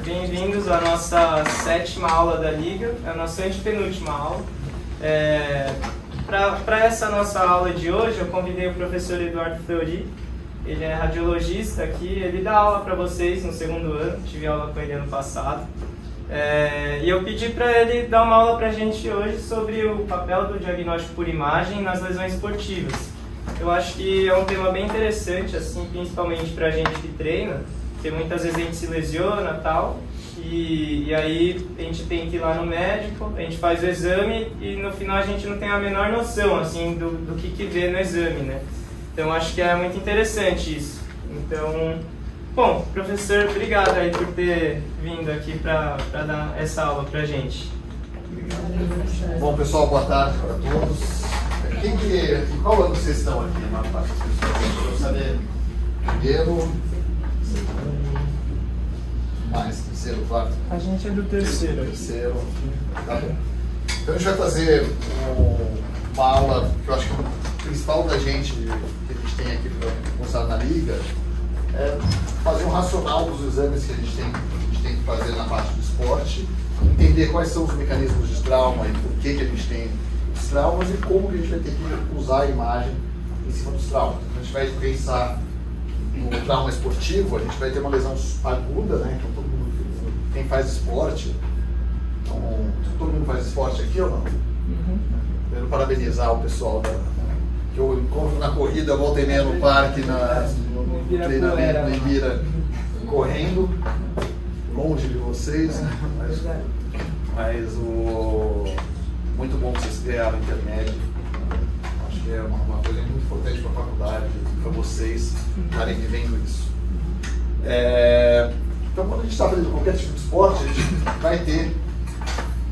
bem-vindos à nossa 7ª aula da Liga, a nossa antepenúltima aula. Para essa nossa aula de hoje, eu convidei o professor Eduardo Fleury. Ele é radiologista aqui, ele dá aula para vocês no 2º ano, tive aula com ele ano passado. E eu pedi para ele dar uma aula para a gente hoje sobre o papel do diagnóstico por imagem nas lesões esportivas. Eu acho que é um tema bem interessante, assim, principalmente para a gente que treina, porque muitas vezes a gente se lesiona e tal, e aí a gente tem que ir lá no médico, a gente faz o exame e no final a gente não tem a menor noção, assim, do que vê no exame, né? Então acho que é muito interessante isso. Então, bom, professor, obrigado aí por ter vindo aqui para dar essa aula para a gente. Obrigado. Bom, pessoal, boa tarde para todos. Qual ano vocês estão aqui? A maior parte das pessoas. Eu saber primeiro, mais, terceiro, quarto? A gente é do terceiro. Terceiro, tá bom. Então a gente vai fazer uma aula que eu acho que o principal da gente, que a gente tem aqui para mostrar na Liga, é fazer um racional dos exames que a gente tem que fazer na parte do esporte, entender quais são os mecanismos de trauma e por que a gente tem os traumas e como que a gente vai ter que usar a imagem em cima dos traumas. Então, a gente vai pensar no trauma esportivo, a gente vai ter uma lesão aguda, né? Então todo mundo, quem faz esporte, então, todo mundo faz esporte aqui ou não? Uhum. Quero parabenizar o pessoal que eu encontro na corrida, volta e meia no parque, no treinamento, no Ibira, correndo, longe de vocês, né? Mas muito bom que vocês ganharam a internet. Acho que é uma coisa muito importante para a faculdade, para vocês estarem vivendo isso. Então, quando a gente está fazendo qualquer tipo de esporte, a gente vai ter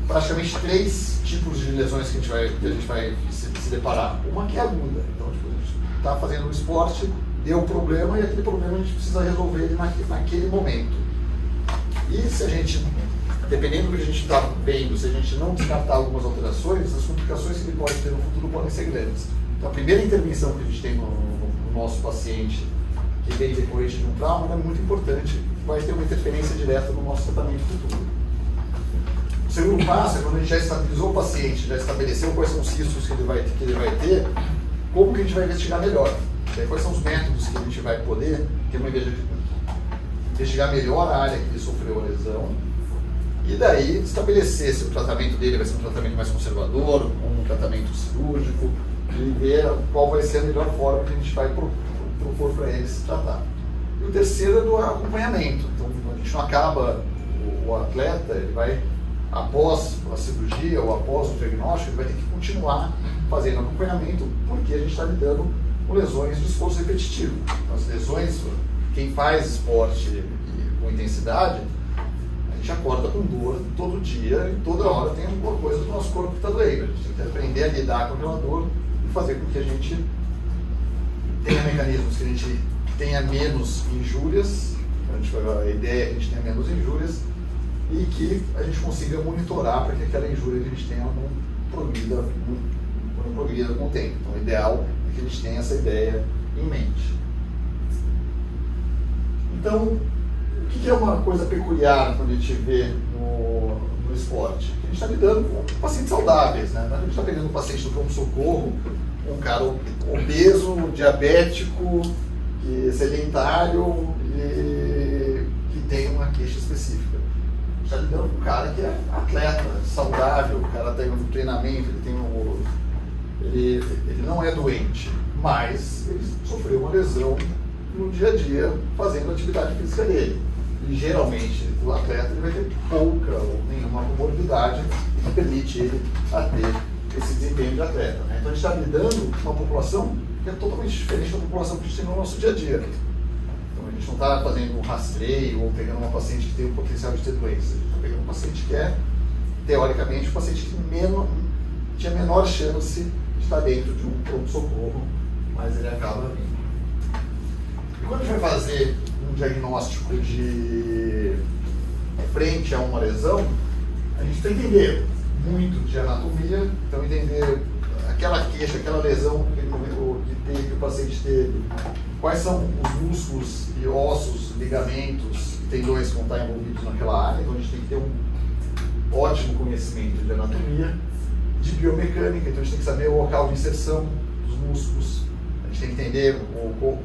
praticamente 3 tipos de lesões que a gente vai se deparar. Uma que é aguda. Então, tipo, a gente está fazendo um esporte, deu um problema e aquele problema a gente precisa resolver ele naquele momento. E se a gente, dependendo do que a gente está vendo, se a gente não descartar algumas alterações, as complicações que ele pode ter no futuro podem ser grandes. Então, a primeira intervenção que a gente tem no nosso paciente que vem decorrente de um trauma é muito importante, vai ter uma interferência direta no nosso tratamento futuro. O segundo passo é quando a gente já estabilizou o paciente, já estabeleceu quais são os riscos que ele vai ter, como que a gente vai investigar melhor. Quais são os métodos que a gente vai poder ter uma investigar melhor a área que ele sofreu a lesão e daí estabelecer se o tratamento dele vai ser um tratamento mais conservador, um tratamento cirúrgico, e ver qual vai ser a melhor forma que a gente vai propor para ele se tratar. E o terceiro é do acompanhamento. Então, a gente não acaba o atleta, ele vai, após a cirurgia ou após o diagnóstico, ele vai ter que continuar fazendo acompanhamento, porque a gente está lidando com lesões de esforço repetitivo. Então, as lesões, quem faz esporte com intensidade, a gente acorda com dor todo dia e toda hora tem alguma coisa do nosso corpo que está doendo. A gente tem que aprender a lidar com aquela dor e fazer com que a gente tenha mecanismos que a gente tenha menos injúrias, a ideia é que a gente tenha menos injúrias e que a gente consiga monitorar para que aquela injúria que a gente tenha não progrida com o tempo. Então, o ideal é que a gente tenha essa ideia em mente. Então, o que é uma coisa peculiar quando a gente vê no esporte? A gente está lidando com pacientes saudáveis, né? A gente está pegando um paciente do pronto-socorro, um cara obeso, diabético, sedentário e que tem uma queixa específica. A gente está lidando com um cara que é atleta, saudável, o cara tem um treinamento, ele não é doente, mas ele sofreu uma lesão no dia a dia fazendo a atividade física dele. E geralmente o atleta ele vai ter pouca ou nenhuma comorbidade que permite ele a ter esse desempenho de atleta, né? Então a gente está lidando com uma população que é totalmente diferente da população que a gente tem no nosso dia a dia. Então a gente não está fazendo um rastreio ou pegando uma paciente que tem o potencial de ter doença. A gente está pegando um paciente que é, teoricamente, um paciente que tinha menor chance de estar dentro de um pronto-socorro, mas ele acaba vindo. E quando a gente vai fazer um diagnóstico de frente a uma lesão, a gente tem que entender muito de anatomia, então entender aquela queixa, aquela lesão que o paciente teve, quais são os músculos e ossos, ligamentos e tendões que vão estar envolvidos naquela área. Então a gente tem que ter um ótimo conhecimento de anatomia, de biomecânica, então a gente tem que saber o local de inserção dos músculos, a gente tem que entender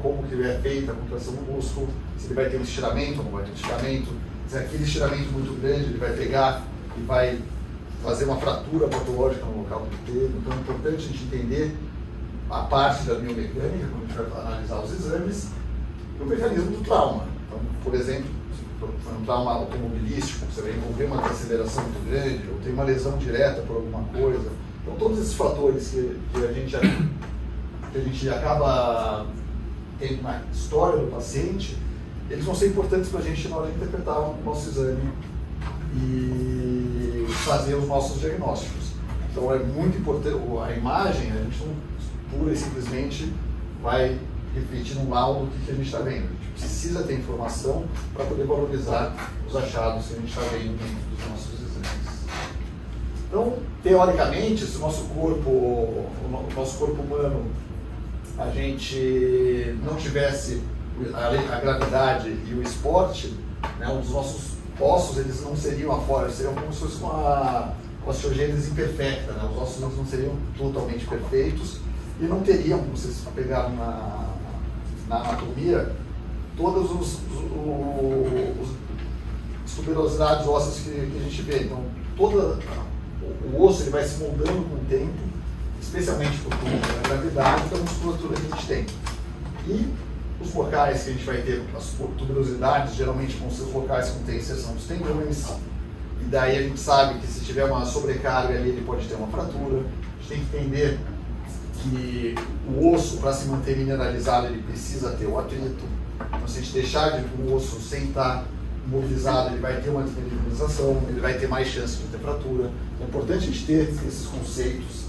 como que é feita a contração do músculo, se ele vai ter um estiramento ou não vai ter um estiramento, se aquele estiramento muito grande ele vai pegar e vai fazer uma fratura patológica no local que teve. Então é importante a gente entender a parte da biomecânica, quando a gente vai analisar os exames, e o mecanismo do trauma. Então, por exemplo, foi um trauma automobilístico, você vai envolver uma desaceleração muito grande, ou tem uma lesão direta por alguma coisa. Então, todos esses fatores que a gente acaba tendo na história do paciente, eles vão ser importantes para a gente na hora de interpretar o nosso exame e fazer os nossos diagnósticos. Então, é muito importante, a imagem, a gente não pura e simplesmente vai refletir no laudo do que a gente está vendo. A gente precisa ter informação para poder valorizar os achados que a gente está vendo dentro dos nossos exames. Então, teoricamente, se o nosso corpo humano, a gente não tivesse a gravidade e o esporte, né, os nossos ossos eles não seriam afora, seriam como se fosse uma osteogênese imperfecta, né? Os ossos não seriam totalmente perfeitos e não teriam, como vocês pegaram na anatomia, todas as tuberosidades ósseas que a gente vê. Então, o osso ele vai se moldando com o tempo, especialmente por conta da gravidade e da musculatura que a gente tem. E os locais que a gente vai ter, as tuberosidades, geralmente vão ser os locais que tem inserção dos tendões, e daí a gente sabe que se tiver uma sobrecarga ali, ele pode ter uma fratura. A gente tem que entender que o osso, para se manter mineralizado, ele precisa ter o atrito. Então, se a gente deixar o osso sem estar mobilizado, ele vai ter uma desmineralização, ele vai ter mais chance de ter fratura. Então, é importante a gente ter esses conceitos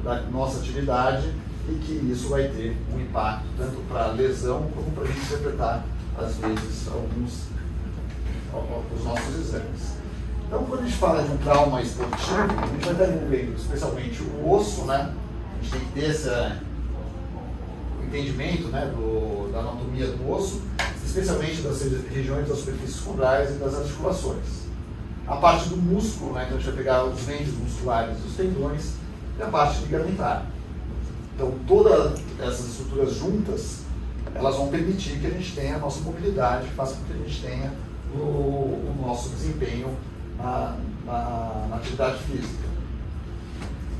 da nossa atividade e que isso vai ter um impacto tanto para a lesão como para a gente interpretar, às vezes, os nossos exames. Então, quando a gente fala de um trauma esportivo, a gente vai estar envolvendo especialmente o osso, né? A gente tem que ter esse entendimento, né, da anatomia do osso, especialmente das regiões das superfícies condrais e das articulações. A parte do músculo, né, então a gente vai pegar os vendes musculares e os tendões, e a parte ligamentar. Então, todas essas estruturas juntas, elas vão permitir que a gente tenha a nossa mobilidade, que faça com que a gente tenha o nosso desempenho na atividade física.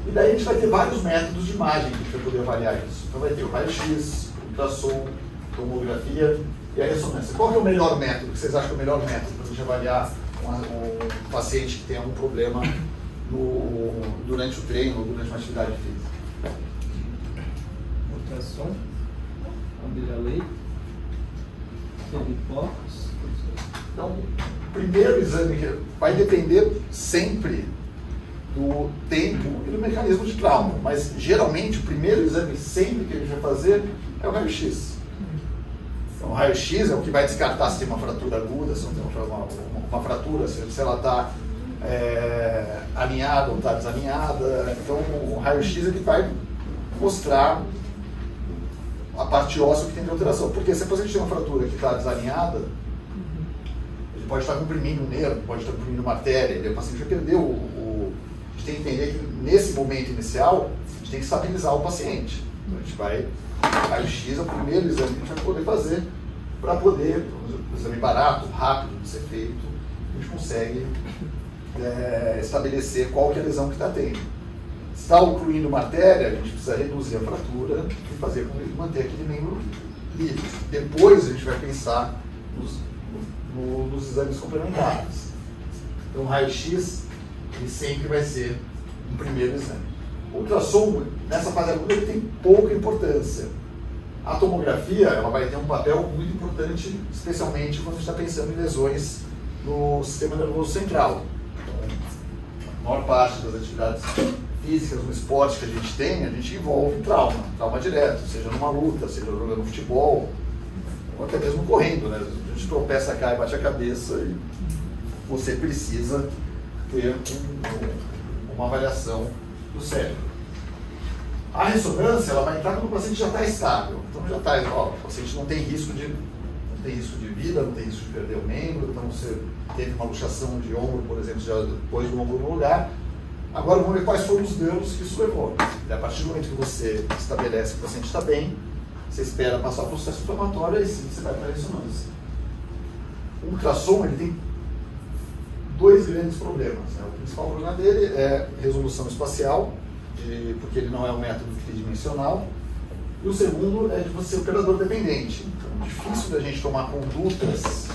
E daí a gente vai ter vários métodos de imagem que a gente vai poder avaliar isso. Então vai ter o raio-x, ultrassom, tomografia e a ressonância. Qual que é o melhor método, que vocês acham que é o melhor método para a gente avaliar um paciente que tem algum problema durante o treino ou durante uma atividade física? Ultrassom, abelha leite, focos. Então, o primeiro exame que vai depender sempre do tempo e do mecanismo de trauma, mas geralmente o primeiro exame sempre que a gente vai fazer é o raio-x. Então, o raio-x é o que vai descartar se tem uma fratura aguda, se não tem uma fratura, se ela está alinhada ou está desalinhada. Então, o raio-x ele vai mostrar a parte óssea que tem de alteração. Porque se depois a gente tem uma fratura que está desalinhada, ele pode estar comprimindo um nervo, pode estar comprimindo uma artéria, e o paciente vai perder A gente tem que entender que nesse momento inicial, a gente tem que estabilizar o paciente. Então a gente vai, raio-x é o primeiro exame que a gente vai poder fazer para poder, um exame barato, rápido de ser feito, a gente consegue estabelecer qual que é a lesão que está tendo. Se está ocluindo uma artéria, a gente precisa reduzir a fratura e fazer com ele manter aquele membro livre. Depois a gente vai pensar nos exames complementares. Então o raio-x ele sempre vai ser um primeiro exame. O ultrassom, nessa fase aguda, ele tem pouca importância. A tomografia ela vai ter um papel muito importante, especialmente quando a gente está pensando em lesões no sistema nervoso central. Então, a maior parte das atividades físicas, no esporte que a gente envolve trauma direto, seja numa luta, seja jogando futebol, ou até mesmo correndo, né? A gente tropeça, cai, bate a cabeça e você precisa ter uma avaliação do cérebro. A ressonância ela vai entrar quando o paciente já está estável. Então já está, o paciente não tem risco de vida, não tem risco de perder o membro, então você teve uma luxação de ombro, por exemplo, já pôs o ombro no lugar. Agora vamos ver quais foram os danos que isso levou. E a partir do momento que você estabelece que o paciente está bem, você espera passar o processo inflamatório e sim você vai para a ressonância. O ultrassom ele tem dois grandes problemas. Né? O principal problema dele é resolução espacial, porque ele não é um método tridimensional. E o segundo é de você ser operador dependente. Então é difícil da gente tomar condutas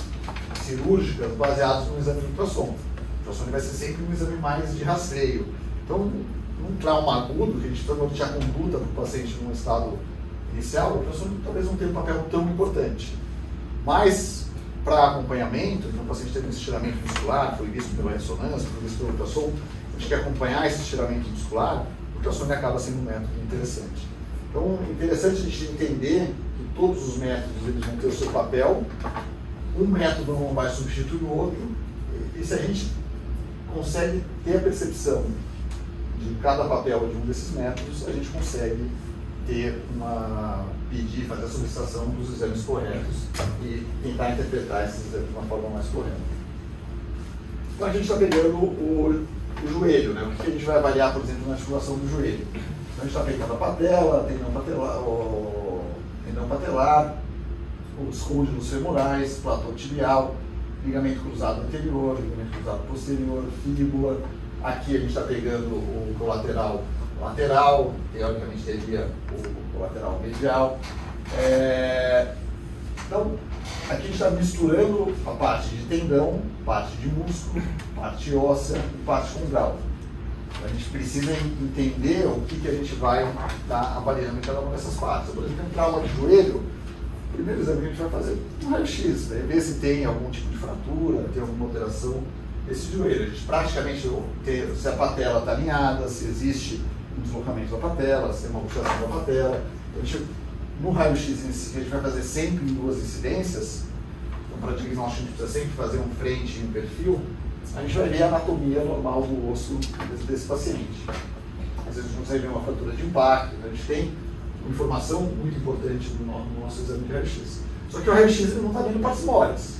cirúrgicas baseadas no exame de ultrassom. O ultrassom vai ser sempre um exame mais de rastreio. Então, num trauma agudo, que a gente precisa nortear a conduta do paciente num estado inicial, o ultrassom talvez não tenha um papel tão importante. Mas, para acompanhamento, então o paciente teve um estiramento muscular, foi visto pela ressonância, foi visto pelo ultrassom, a gente quer acompanhar esse estiramento muscular, o ultrassom acaba sendo um método interessante. Então, é interessante a gente entender que todos os métodos eles vão ter o seu papel, um método não vai substituir o outro, e se a gente consegue ter a percepção de cada papel de um desses métodos, a gente consegue pedir, fazer a solicitação dos exames corretos e tentar interpretar esses exames de uma forma mais correta. Então a gente está pegando o joelho, né? O que a gente vai avaliar, por exemplo, na articulação do joelho? Então a gente está pegando a patela, tendão patelar, os côndilos femorais, platô tibial, ligamento cruzado anterior, ligamento cruzado posterior, fíbula. Aqui a gente está pegando o colateral lateral, teoricamente teria o colateral medial. Então, aqui a gente está misturando a parte de tendão, parte de músculo, parte óssea e parte condral. A gente precisa entender o que a gente vai estar avaliando em cada uma dessas partes. Por exemplo, um trauma de joelho, o primeiro exame que a gente vai fazer é um raio-x, né? Ver se tem algum tipo de fratura, tem alguma alteração desse joelho. A gente praticamente tem se a patela está alinhada, se existe um deslocamento da patela, se tem uma luxação da patela. Então, no raio-x que a gente vai fazer sempre em duas incidências, então para diagnóstico a gente precisa sempre fazer um frente e um perfil, a gente vai ver a anatomia normal do osso desse paciente. Às vezes a gente consegue ver uma fratura de impacto, então a gente tem informação muito importante no nosso exame de raio-x. Só que o raio-x não está vendo partes moles.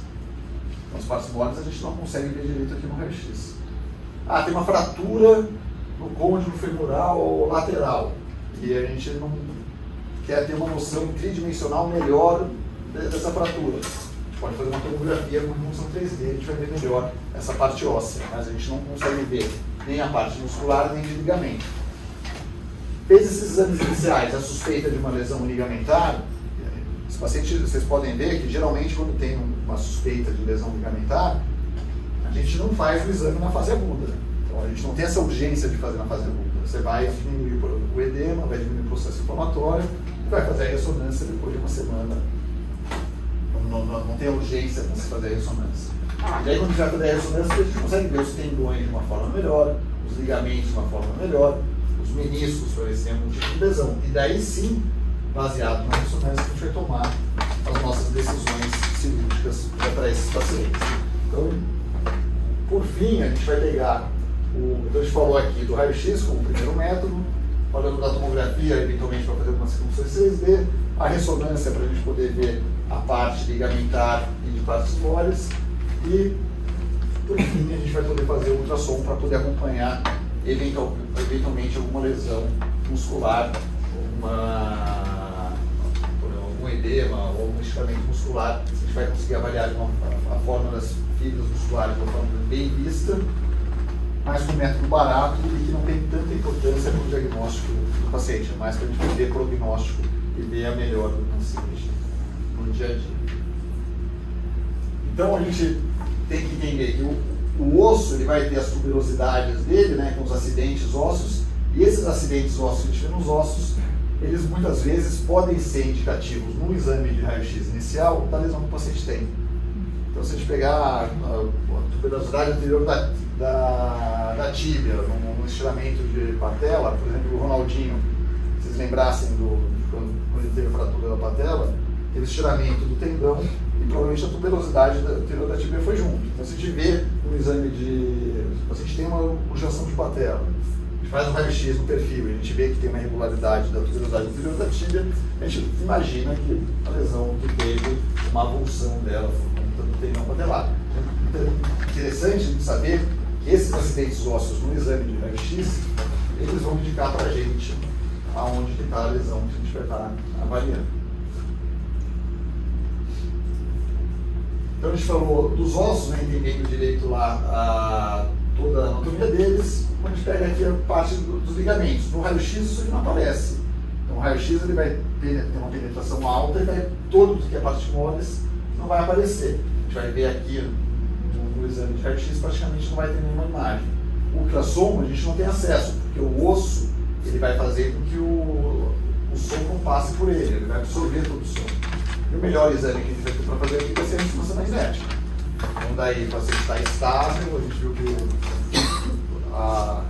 Então, as partes moles a gente não consegue ver direito aqui no raio-x. Tem uma fratura no côndilo femoral ou lateral. E a gente não quer ter uma noção tridimensional melhor dessa fratura. A gente pode fazer uma tomografia com função 3D, a gente vai ver melhor essa parte óssea, mas a gente não consegue ver nem a parte muscular nem de ligamento. Fez esses exames iniciais, a suspeita de uma lesão ligamentar, esse paciente, vocês podem ver que geralmente quando tem uma suspeita de lesão ligamentar, a gente não faz o exame na fase aguda. Então a gente não tem essa urgência de fazer na fase aguda. Você vai diminuir o edema, vai diminuir o processo inflamatório e vai fazer a ressonância depois de uma semana. Não tem urgência para se fazer a ressonância. E aí quando a gente vai fazer a ressonância, a gente consegue ver os tendões de uma forma melhor, os ligamentos de uma forma melhor, os meniscos para ver se tem algum tipo de lesão. E daí sim, baseado na ressonância, a gente vai tomar as nossas decisões cirúrgicas para esses pacientes. Então, por fim, a gente vai pegar então a gente falou aqui do raio-x como primeiro método, falando da tomografia, eventualmente para fazer algumas circunstâncias 3D, a ressonância para a gente poder ver a parte ligamentar e de partes moles, e por fim a gente vai poder fazer o ultrassom para poder acompanhar eventualmente alguma lesão muscular, algum edema ou algum esticamento muscular. A gente vai conseguir avaliar a forma das fibras musculares de uma forma bem vista, mas com um método barato e que não tem tanta importância para o diagnóstico do paciente, mas para a gente poder prognóstico e ver a melhor do paciente no dia a dia. Então a gente tem que entender que o osso ele vai ter as tuberosidades dele, né, com os acidentes ósseos, e esses acidentes ósseos que a gente vê nos ossos, eles muitas vezes podem ser indicativos no exame de raio-x inicial da lesão que o paciente tem. Então se a gente pegar a tuberosidade anterior da tíbia, no estiramento de patela, por exemplo, o Ronaldinho, se vocês lembrassem quando ele teve a fratura da patela, teve estiramento do tendão e provavelmente a tuberosidade anterior da tíbia foi junto. Então se a gente vê no exame o paciente tem uma luxação de patela, a gente gente faz um raio-x no perfil, a gente vê que tem uma irregularidade da tuberosidade anterior da tíbia, a gente imagina que a lesão que teve uma avulsão dela no tendão patelar. Então, interessante a gente saber que esses acidentes ósseos no exame de raio-x, eles vão indicar para a gente aonde está a lesão que a gente vai estar avaliando. Então a gente falou dos ossos, né, entendendo direito lá toda a anatomia deles. Quando a gente pega aqui a parte dos ligamentos, no raio-x isso não aparece. Então o raio-x ele vai ter uma penetração alta e todo que é parte moles não vai aparecer. A gente vai ver aqui no exame de raio-x praticamente não vai ter nenhuma imagem. O ultrassom a gente não tem acesso, porque o osso ele vai fazer com que o som não passe por ele vai absorver todo o som. E o melhor exame que a gente vai ter para fazer aqui vai ser a ressonância magnética. Então daí o paciente está estável, a gente viu que a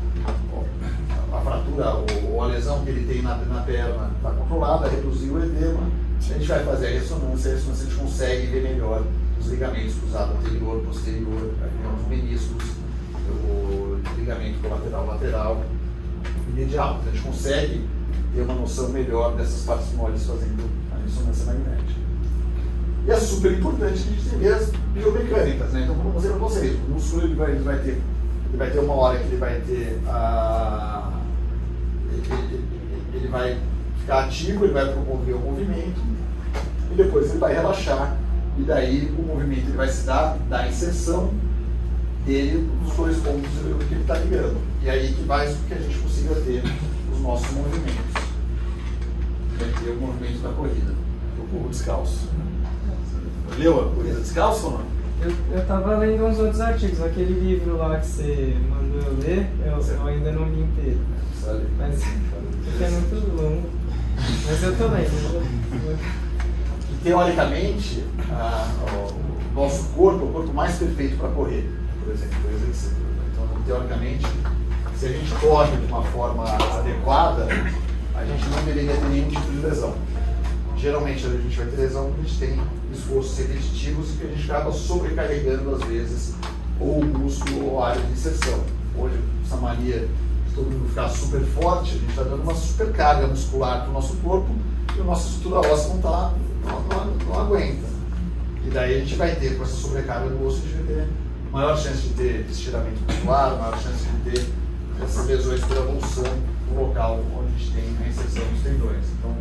fratura ou a lesão que ele tem na perna está controlada, reduziu o edema, a gente vai fazer a ressonância a gente consegue ver melhor os ligamentos cruzados anterior, posterior, os meniscos, o ligamento colateral lateral e medial. A gente consegue ter uma noção melhor dessas partes moles fazendo a ressonância magnética. E é super importante a gente ter as biomecânicas, né? Então, como eu mostrei para vocês, o músculo ele vai ter uma hora que ele vai ter ele vai ficar ativo, ele vai promover o movimento e depois ele vai relaxar e daí o movimento ele vai se dar da inserção dele nos dois pontos que ele está ligando. E aí que faz com que a gente consiga ter os nossos movimentos. Vai ter o movimento da corrida, do corpo descalço. Leu a corrida descalço ou não? Eu estava lendo uns outros artigos, aquele livro lá que você mandou eu ler, eu ainda não li inteiro. Mas porque é muito longo. Mas eu tô lendo. E, teoricamente, o nosso corpo é o corpo mais perfeito para correr, por exemplo. Então, teoricamente, se a gente corre de uma forma adequada, a gente não deveria ter nenhum tipo de lesão. Geralmente a gente vai ter lesão quando a gente tem esforços repetitivos e que a gente acaba sobrecarregando às vezes ou o músculo ou a área de inserção. Hoje, essa mania de todo mundo ficar super forte, a gente está dando uma super carga muscular para o nosso corpo e a nossa estrutura óssea não aguenta. E daí a gente vai ter, com essa sobrecarga do osso, a gente vai ter maior chance de ter estiramento muscular, maior chance de ter essas lesões por avulsão no local onde a gente tem a inserção dos tendões. Então,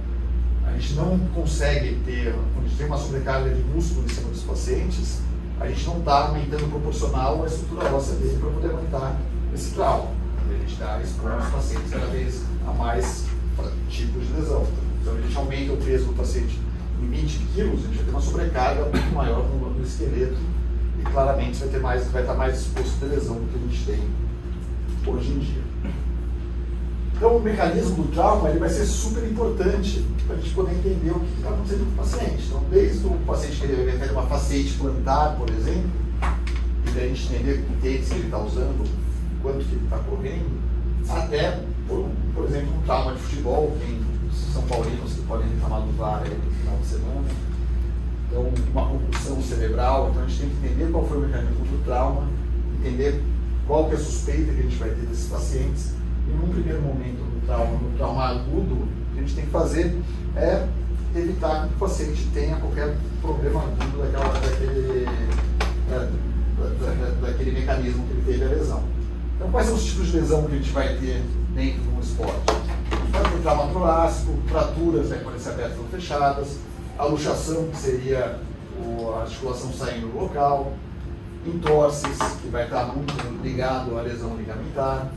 a gente não consegue ter, quando a gente tem uma sobrecarga de músculo em cima dos pacientes, a gente não está aumentando proporcional a estrutura óssea dele para poder aguentar esse trauma. A gente está expondo os pacientes cada vez a mais tipos de lesão. Então a gente aumenta o peso do paciente em 20 quilos, a gente vai ter uma sobrecarga muito maior no esqueleto e claramente vai estar mais exposto a lesão do que a gente tem hoje em dia. Então o mecanismo do trauma ele vai ser super importante para a gente poder entender o que está acontecendo com o paciente. Então desde o paciente que ele vai ter uma fasciite plantar, por exemplo, e daí a gente entender que tênis que ele está usando, quanto que ele está correndo, até, por exemplo, um trauma de futebol, tem São Paulinos que podem reclamar do VAR aí no final de semana. Então uma concussão cerebral, então a gente tem que entender qual foi o mecanismo do trauma, entender qual que é a suspeita que a gente vai ter desses pacientes. E num primeiro momento no trauma agudo, o que a gente tem que fazer é evitar que o paciente tenha qualquer problema agudo daquele mecanismo que ele teve a lesão. Então, quais são os tipos de lesão que a gente vai ter dentro de um esporte? Pode ter trauma torácico, fraturas, né, podem ser abertas ou fechadas, a luxação, que seria a articulação saindo do local, entorses, que vai estar muito ligado à lesão ligamentar,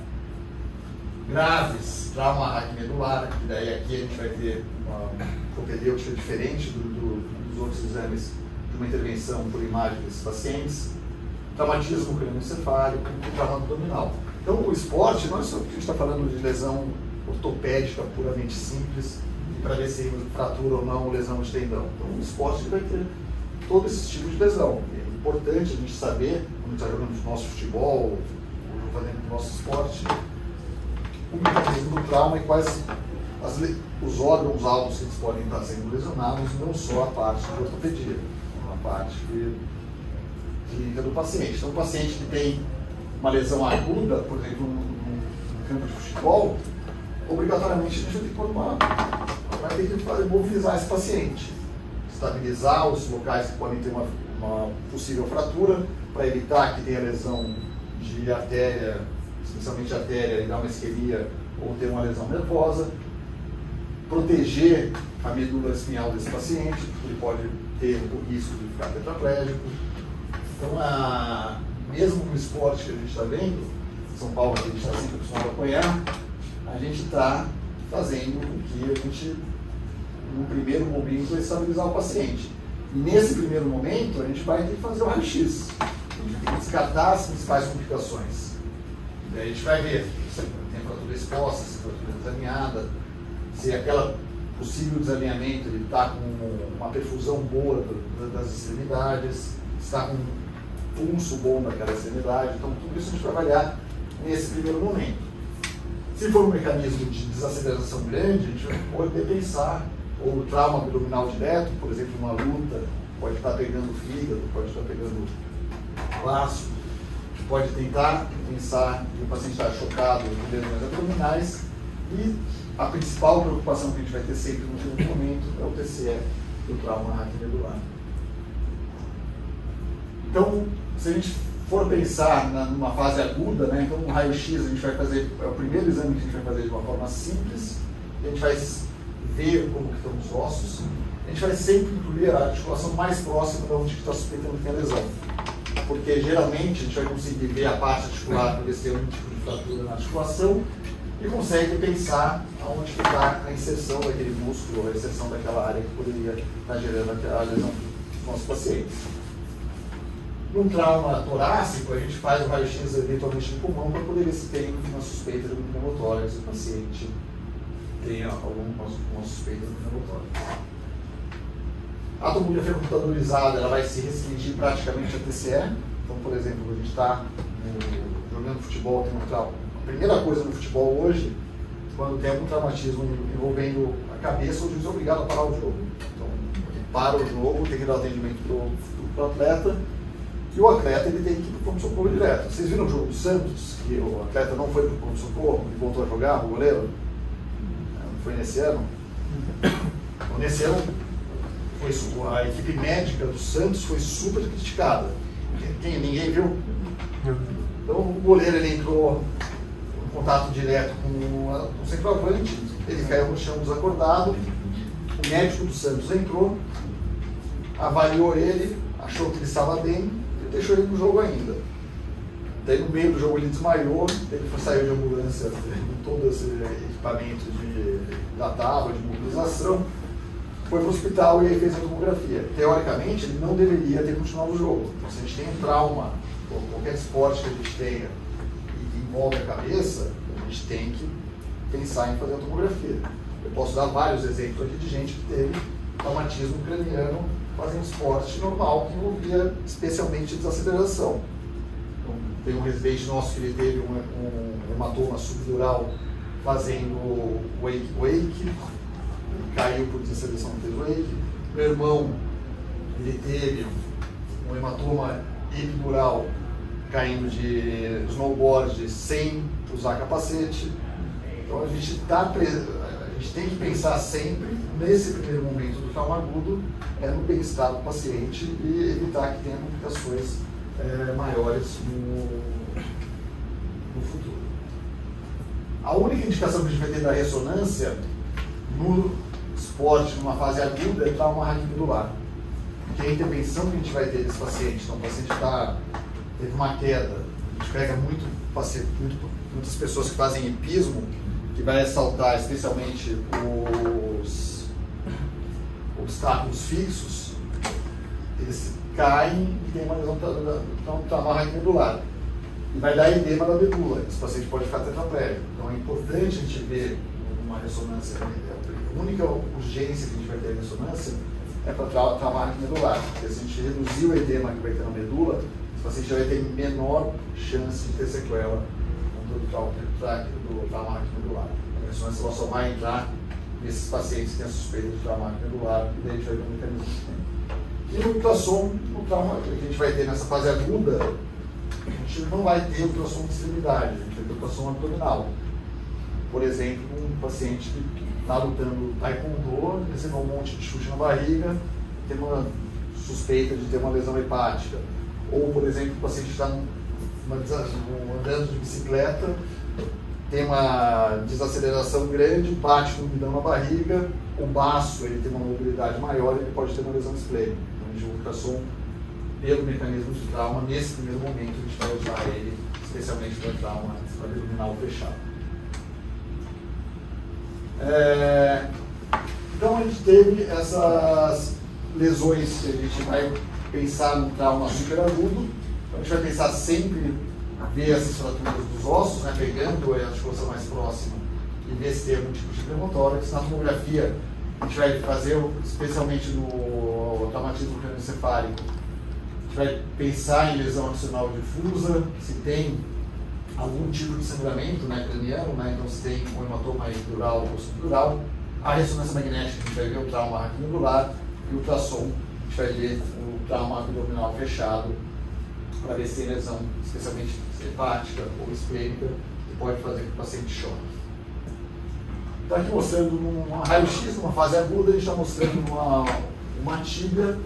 graves, trauma aracnomedular, que daí aqui a gente vai ter uma propedêutica diferente dos outros exames de uma intervenção por imagem desses pacientes, traumatismo crânioencefálico e trauma abdominal. Então o esporte não é só que a gente está falando de lesão ortopédica puramente simples, para ver se fratura ou não lesão de tendão. Então o esporte vai ter todo esse tipo de lesão. É importante a gente saber, quando a gente está jogando o nosso futebol, ou fazendo o nosso esporte, o mecanismo do trauma e quais os órgãos altos que eles podem estar sendo lesionados, não só a parte de ortopedia, a parte clínica do paciente. Então, o paciente que tem uma lesão aguda, por exemplo, no campo de futebol, obrigatoriamente a gente vai ter que mobilizar esse paciente, estabilizar os locais que podem ter uma possível fratura, para evitar que tenha lesão de artéria, especialmente artéria, e dar uma isquemia ou ter uma lesão nervosa, proteger a medula espinhal desse paciente, porque ele pode ter o risco de ficar tetraplégico. Então, mesmo no esporte que a gente está vendo, em São Paulo, que a gente está sempre acostumado a apoiar, a gente está fazendo com que a gente, no primeiro momento, estabilizar o paciente. E nesse primeiro momento, a gente vai ter que fazer o raio-x. A gente tem que descartar as principais complicações. E aí a gente vai ver se tem fratura exposta, se a fratura desalinhada, se aquele possível desalinhamento está com uma perfusão boa das extremidades, se está com um pulso bom daquela extremidade. Então, tudo isso a gente vai avaliar nesse primeiro momento. Se for um mecanismo de desaceleração grande, a gente vai poder pensar, ou o trauma abdominal direto, por exemplo, uma luta, pode estar pegando fígado, pode estar pegando laço, a gente pode tentar pensar que o paciente está chocado com lesões abdominais, e a principal preocupação que a gente vai ter sempre no primeiro momento é o TCE, do trauma raquimedular. Então, se a gente for pensar numa fase aguda, né, então um raio-x a gente vai fazer, é o primeiro exame que a gente vai fazer de uma forma simples, a gente vai ver como que estão os ossos, a gente vai sempre incluir a articulação mais próxima de onde está suspeitando que tem a lesão. Porque geralmente a gente vai conseguir ver a parte articular para ver se tem algum tipo de fratura na articulação e consegue pensar aonde está a inserção daquele músculo, a inserção daquela área que poderia estar gerando aquela lesão dos nossos pacientes. Num trauma torácico, a gente faz o raio-x eventualmente no pulmão para poder ver se tem uma suspeita de uma pneumotórax, se o paciente tem alguma suspeita de pneumotórax. A tomografia computadorizada ela vai se restringir praticamente a TCE. Então, por exemplo, a gente está jogando futebol, tem um trauma. A primeira coisa no futebol hoje, quando tem algum traumatismo envolvendo a cabeça, o juiz é obrigado a parar o jogo. Então, ele para o jogo, tem que dar atendimento para o atleta. E o atleta ele tem que ir para o pronto-socorro direto. Vocês viram o jogo do Santos, que o atleta não foi para o pronto-socorro e voltou a jogar, o goleiro? Não foi nesse ano? Então, nesse ano, a equipe médica do Santos foi super criticada. Ninguém viu? Então, o goleiro ele entrou em contato direto com o centroavante, ele caiu no chão desacordado, o médico do Santos entrou, avaliou ele, achou que ele estava bem, deixou ele no jogo ainda. Daí no meio do jogo ele desmaiou, ele saiu de ambulância com todo esse equipamento da tábua de mobilização, foi para o hospital e aí fez a tomografia. Teoricamente ele não deveria ter continuado o jogo. Então, se a gente tem um trauma, ou qualquer esporte que a gente tenha e que envolve a cabeça, a gente tem que pensar em fazer a tomografia. Eu posso dar vários exemplos aqui de gente que teve traumatismo craniano fazendo esporte normal que envolvia especialmente desaceleração. Então, tem um residente nosso que ele teve um hematoma subdural fazendo wake, ele caiu por desaceleração, fez wake. Meu irmão, ele teve um hematoma epidural caindo de snowboard sem usar capacete. Então a gente tem que pensar sempre, nesse primeiro momento do trauma agudo, no bem-estar do paciente e evitar que tenha complicações maiores no futuro. A única indicação que a gente vai ter da ressonância no esporte, numa fase aguda, é trauma raquimedular. Porque a intervenção que a gente vai ter desse paciente, então o paciente teve uma queda, a gente pega muitas pessoas que fazem hipismo, que vai ressaltar especialmente os obstáculos fixos, eles caem e tem uma lesão trauma raquimedular. E vai dar edema da medula, esse paciente pode ficar tetraplégico. Então é importante a gente ver uma ressonância. A única urgência que a gente vai ter em ressonância é para trauma raquimedular, porque se a gente reduzir o edema que vai ter na medula, esse paciente já vai ter menor chance de ter sequela do trauma raquimedular. A ressonância ela só vai entrar nesses pacientes que têm a suspeita de trauma raquimedular, e daí a gente vai ver o mecanismo que tem. E no ultrassom, o trauma que a gente vai ter nessa fase aguda, a gente não vai ter ultrassom de extremidade, a gente vai ter ultrassom abdominal. por exemplo, um paciente que está lutando taekwondo, recebeu um monte de chute na barriga, tem uma suspeita de ter uma lesão hepática. Ou, por exemplo, o paciente está andando de bicicleta, tem uma desaceleração grande, bate com um guidão na barriga, o baço ele tem uma mobilidade maior, ele pode ter uma lesão esplênica. Então, o ultrassom, pelo mecanismo de trauma, nesse primeiro momento a gente vai usar ele especialmente para trauma abdominal fechado. Então a gente teve essas lesões que a gente vai pensar no trauma superagudo. Então a gente vai pensar sempre ver essas fraturas dos ossos, né, pegando a articulação mais próxima e ver se tem algum tipo de pneumotórax. Na tomografia a gente vai fazer, especialmente no traumatismo crânioencefálico, a gente vai pensar em lesão adicional difusa, se tem algum tipo de sangramento, né, craniano, né, então se tem um hematoma epidural ou subdural. A ressonância magnética a gente vai ver o trauma raquimedular e o ultrassom a gente vai ver o trauma abdominal fechado para ver se tem lesão, especialmente hepática ou esplênica, que pode fazer com que o paciente chore. Está aqui mostrando num raio-x, numa fase aguda, a gente está mostrando uma tíbia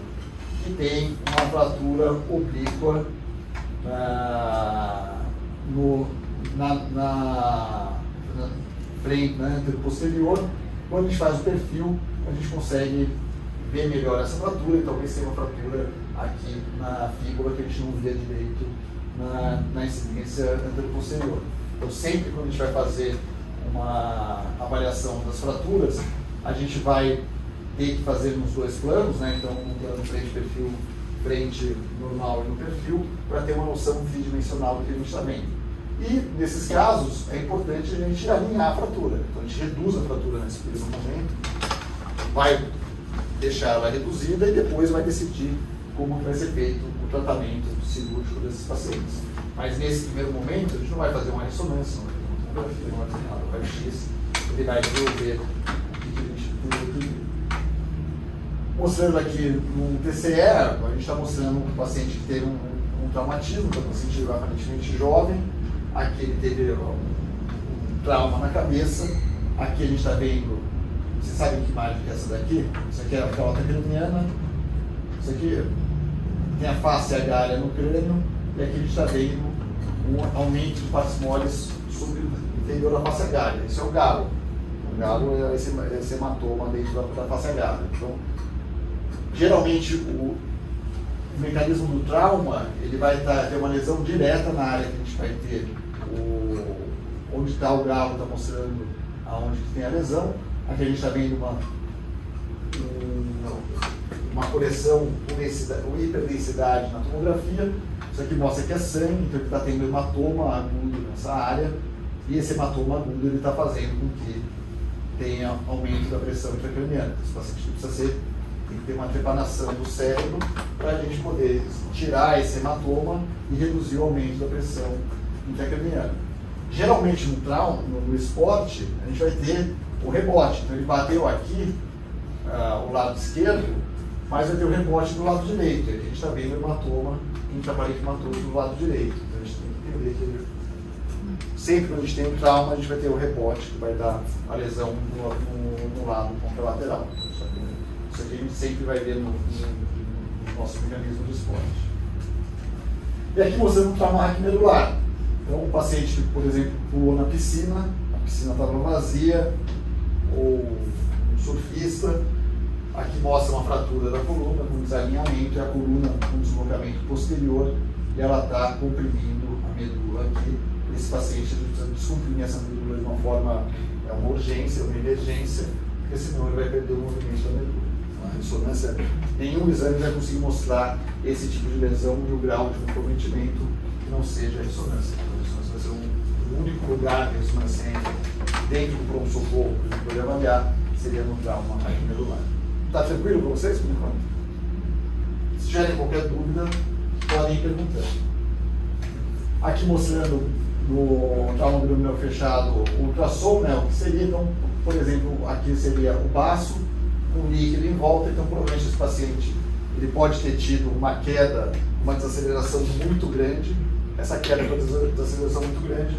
que tem uma fratura oblíqua na frente, na anteroposterior. Quando a gente faz o perfil, a gente consegue ver melhor essa fratura e talvez tenha uma fratura aqui na fíbula que a gente não via direito na incidência anteroposterior. Então, sempre quando a gente vai fazer uma avaliação das fraturas, a gente vai ter que fazer nos dois planos, né? Então, no plano frente-perfil, frente normal e no perfil, para ter uma noção tridimensional do que a gente está vendo. E, nesses casos, é importante a gente alinhar a fratura. Então, a gente reduz a fratura nesse primeiro momento, vai deixar ela reduzida e depois vai decidir como vai ser feito o tratamento cirúrgico desses pacientes. Mas, nesse primeiro momento, a gente não vai fazer uma ressonância, não vai fazer uma tomografia, não vai fazer um raio-x, ele vai desenvolver o que a gente tem. Mostrando aqui no TCE, a gente está mostrando um paciente que teve um traumatismo, um paciente aparentemente jovem. Aqui ele teve um trauma na cabeça. Aqui a gente está vendo, vocês sabem que imagem que é essa daqui? Isso aqui é a calota craniana. Isso aqui tem a face agária no crânio. E aqui a gente está vendo um aumento de partes moles inferior à face agária. Isso é o galo. O galo é esse hematoma dentro da face agária. Então, geralmente o mecanismo do trauma ele vai ter uma lesão direta na área que a gente vai ter onde está o galo, está mostrando aonde que tem a lesão. Aqui a gente está vendo uma correção com hiperdensidade na tomografia. Isso aqui mostra que é sangue, então ele está tendo hematoma agudo nessa área, e esse hematoma agudo ele está fazendo com que tenha aumento da pressão intracraniana. Esse paciente tem que ter uma trepanação do cérebro para a gente poder tirar esse hematoma e reduzir o aumento da pressão intracraniana. Geralmente no trauma, no esporte, a gente vai ter o rebote. Então ele bateu aqui, o lado esquerdo, mas vai ter o rebote do lado direito. Aqui a gente está vendo o hematoma, intraparenquimatoso do lado direito. Então a gente tem que entender que sempre quando a gente tem um trauma, a gente vai ter o rebote, que vai dar a lesão no lado contralateral. Isso aqui a gente sempre vai ver no nosso mecanismo de esporte. E aqui mostrando o trauma raquimedular. Então, um paciente que, por exemplo, pulou na piscina, a piscina estava vazia, ou um surfista, aqui mostra uma fratura da coluna com desalinhamento, e a coluna com deslocamento posterior, e ela está comprimindo a medula aqui. Esse paciente precisa descomprimir essa medula de uma forma, é uma urgência, uma emergência, porque senão ele vai perder o movimento da medula. A ressonância, nenhum exame vai conseguir mostrar esse tipo de lesão e o grau de comprometimento que não seja a ressonância. A ressonância vai ser o único lugar que a ressonância entra dentro do pronto-socorro que a gente poderia avaliar, seria no trauma raquimedular. Está tranquilo para vocês, por enquanto? Se tiverem qualquer dúvida, podem ir perguntando. Aqui mostrando no trauma abdominal fechado o ultrassom, né, o que seria, então, por exemplo, aqui seria o baço, com líquido em volta, então provavelmente esse paciente ele pode ter tido uma queda, uma desaceleração muito grande. Essa queda com desaceleração muito grande,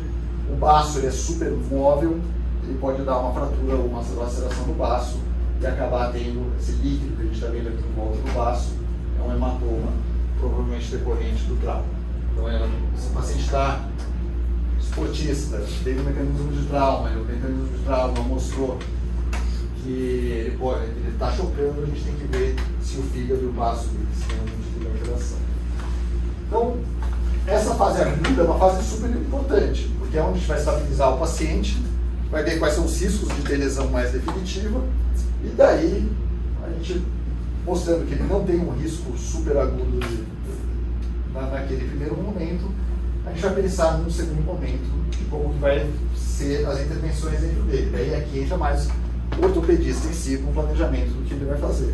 o baço ele é super móvel, ele pode dar uma fratura ou uma laceração no baço e acabar tendo esse líquido que a gente está vendo aqui em volta do baço, é um hematoma, provavelmente decorrente do trauma. Então, se o paciente está esportista, teve um mecanismo de trauma, e o mecanismo de trauma mostrou que ele está chocando, a gente tem que ver se o fígado e o baço dele têm algum tipo de alteração. Então, essa fase aguda é uma fase super importante, porque é onde a gente vai estabilizar o paciente, vai ver quais são os riscos de ter lesão mais definitiva, e daí, a gente mostrando que ele não tem um risco super agudo naquele primeiro momento, a gente vai pensar num segundo momento de como que vai ser as intervenções dentro dele. Daí aqui entra mais o ortopedista em si com o planejamento do que ele vai fazer.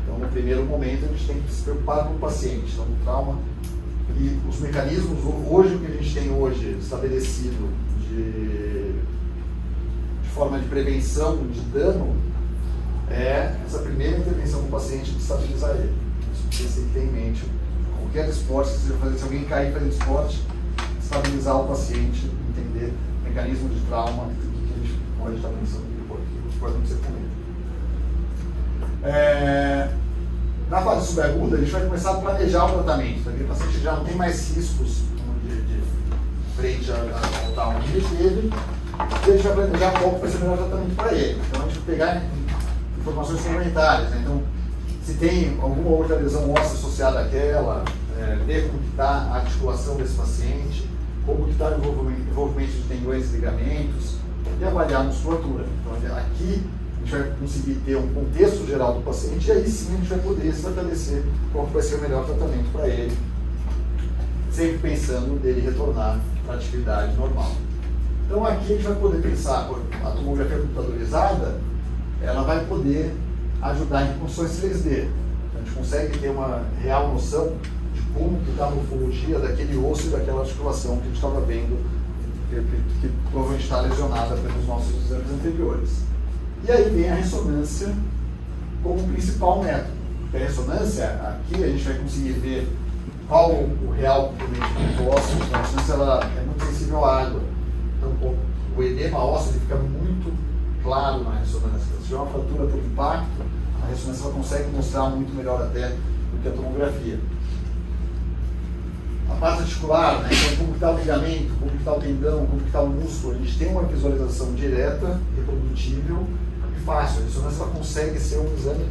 Então, no primeiro momento, a gente tem que se preocupar com o paciente, então, no trauma. E os mecanismos, hoje, o que a gente tem hoje estabelecido de forma de prevenção de dano, é essa primeira intervenção com o paciente de estabilizar ele. Isso você tem que ter em mente. Qualquer esporte que você vai fazer, se alguém cair fazendo esporte, estabilizar o paciente, entender o mecanismo de trauma e o que a gente pode estar pensando que pode acontecer com ele. Na fase subaguda, a gente vai começar a planejar o tratamento. Então, o paciente já não tem mais riscos de frente ao trauma que ele teve, e a gente vai planejar qual vai ser o melhor tratamento para ele. Então, a gente vai pegar informações complementares, né? Então, se tem alguma outra lesão óssea associada àquela, ver como está a articulação desse paciente, como está o envolvimento de tendões e ligamentos, e avaliar a musculatura. Então, aqui a gente vai conseguir ter um contexto geral do paciente, e aí sim a gente vai poder estabelecer qual vai ser o melhor tratamento para ele, sempre pensando nele retornar para a atividade normal. Então, aqui a gente vai poder pensar, a tomografia computadorizada, ela vai poder ajudar em reconstruções 3D. A gente consegue ter uma real noção de como está a morfologia daquele osso e daquela articulação que a gente estava vendo, que provavelmente está lesionada pelos nossos exames anteriores. E aí vem a ressonância como principal método. A ressonância, aqui a gente vai conseguir ver qual o real comprometimento ósseo. A ressonância ela é muito sensível à água. Então, o edema ósseo ele fica muito claro na ressonância. Se tiver uma fratura por impacto, a ressonância ela consegue mostrar muito melhor até do que a tomografia. A parte articular, né? Então, como está o ligamento, como está o tendão, como está o músculo, a gente tem uma visualização direta, reprodutível e fácil. A ressonância ela consegue ser um exame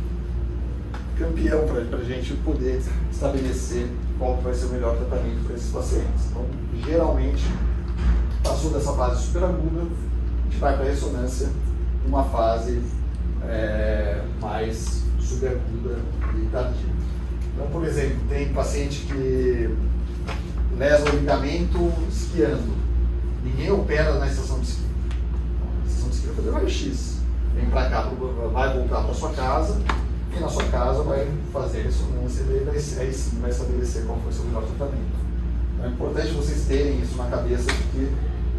campeão para a gente poder estabelecer qual vai ser o melhor tratamento para esses pacientes. Então, geralmente, passou dessa fase superaguda, a gente vai para a ressonância numa fase mais subaguda e tardia. Então, por exemplo, tem paciente que lesa o ligamento esquiando. Ninguém opera na estação de esqui. Na estação de esqui vai fazer raio-x. Vem para cá, vai voltar para sua casa, e na sua casa vai fazer ressonância e aí sim vai estabelecer qual foi o seu melhor tratamento. Então, é importante vocês terem isso na cabeça, porque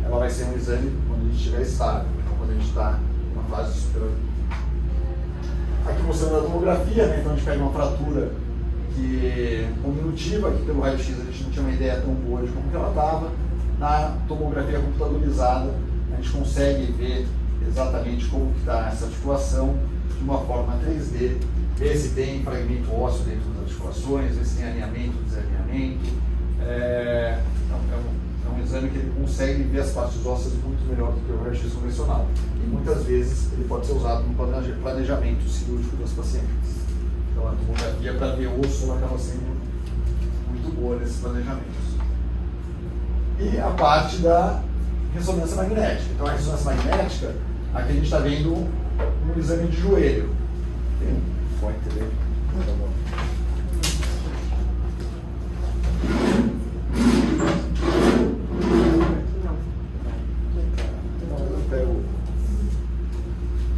ela vai ser um exame quando a gente estiver estável, então quando a gente está numa fase superaguda. Aqui mostrando a tomografia, né? Então a gente pega uma fratura que cominutiva, aqui pelo raio-x a gente não tinha uma ideia tão boa de como que ela estava. Na tomografia computadorizada a gente consegue ver exatamente como está essa articulação de uma forma 3D, ver se tem fragmento ósseo dentro das articulações, ver se tem alinhamento, desalinhamento. É um exame que ele consegue ver as partes ósseas muito melhor do que o raio-x convencional. E muitas vezes ele pode ser usado no planejamento cirúrgico dos pacientes. Então a tomografia para ver osso ela acaba sendo muito boa nesses planejamentos. E a parte da ressonância magnética. Então a ressonância magnética, aqui a gente está vendo um exame de joelho. Tem um pointer ali. Tá bom.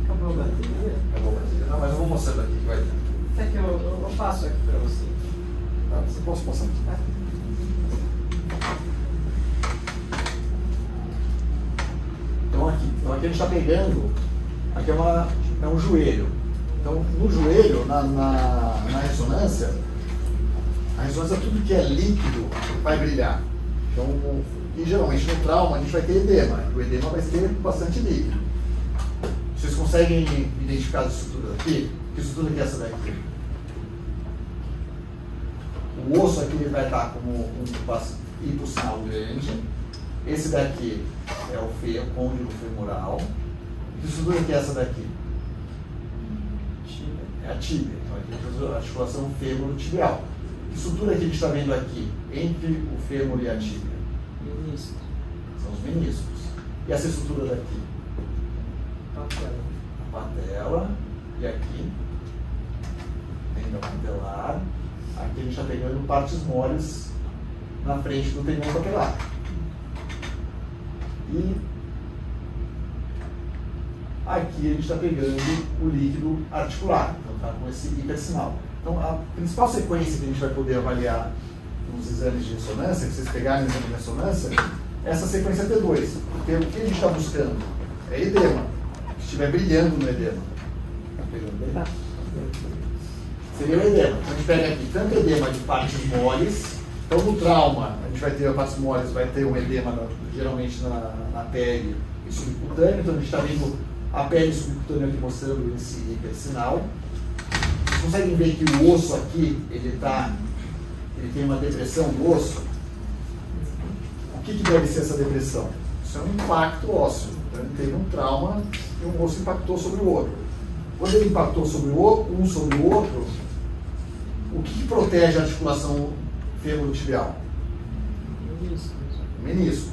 Acabou a bateria? Acabou a bateria. Não, mas eu vou mostrando aqui que vai ter. Até que eu passo aqui para você. Ah, você pode passar aqui. Então aqui a gente está pegando, aqui é um joelho. Então no joelho, na ressonância, a ressonância tudo que é líquido vai brilhar. Então, e geralmente no trauma a gente vai ter edema, o edema vai ter bastante líquido. Vocês conseguem identificar as estruturas aqui? Que estrutura que é essa daqui? O osso aqui ele vai estar como um hipossinal grande. Esse daqui é o côndilo femoral. Que estrutura que é essa daqui? É a tíbia. Então aqui é a articulação fêmuro-tibial. Que estrutura que a gente está vendo aqui entre o fêmur e a tíbia? Menisco. São os meniscos. E essa estrutura daqui? Patela. A patela. E aqui? Tendão patelar. Aqui a gente está pegando partes moles na frente do tendão patelar. E aqui a gente está pegando o líquido articular. Então está com esse hipersinal. Então a principal sequência que a gente vai poder avaliar nos exames de ressonância, que vocês pegarem o exame de ressonância, é essa sequência T2. Porque o que a gente está buscando é edema. Se estiver brilhando no edema. Está pegando bem? Seria o edema. Então a gente pega aqui tanto edema de partes moles. Então no trauma, a gente vai ter partes moles, vai ter um edema geralmente na pele e subcutâneo. Então a gente está vendo a pele subcutânea aqui mostrando esse hipersinal. Vocês conseguem ver que o osso aqui, ele tem uma depressão do osso? O que deve ser essa depressão? Isso é um impacto ósseo. Então ele teve um trauma e um osso impactou sobre o outro. Quando ele impactou sobre o outro, um sobre o outro, o que protege a articulação fêmuro-tibial? O menisco.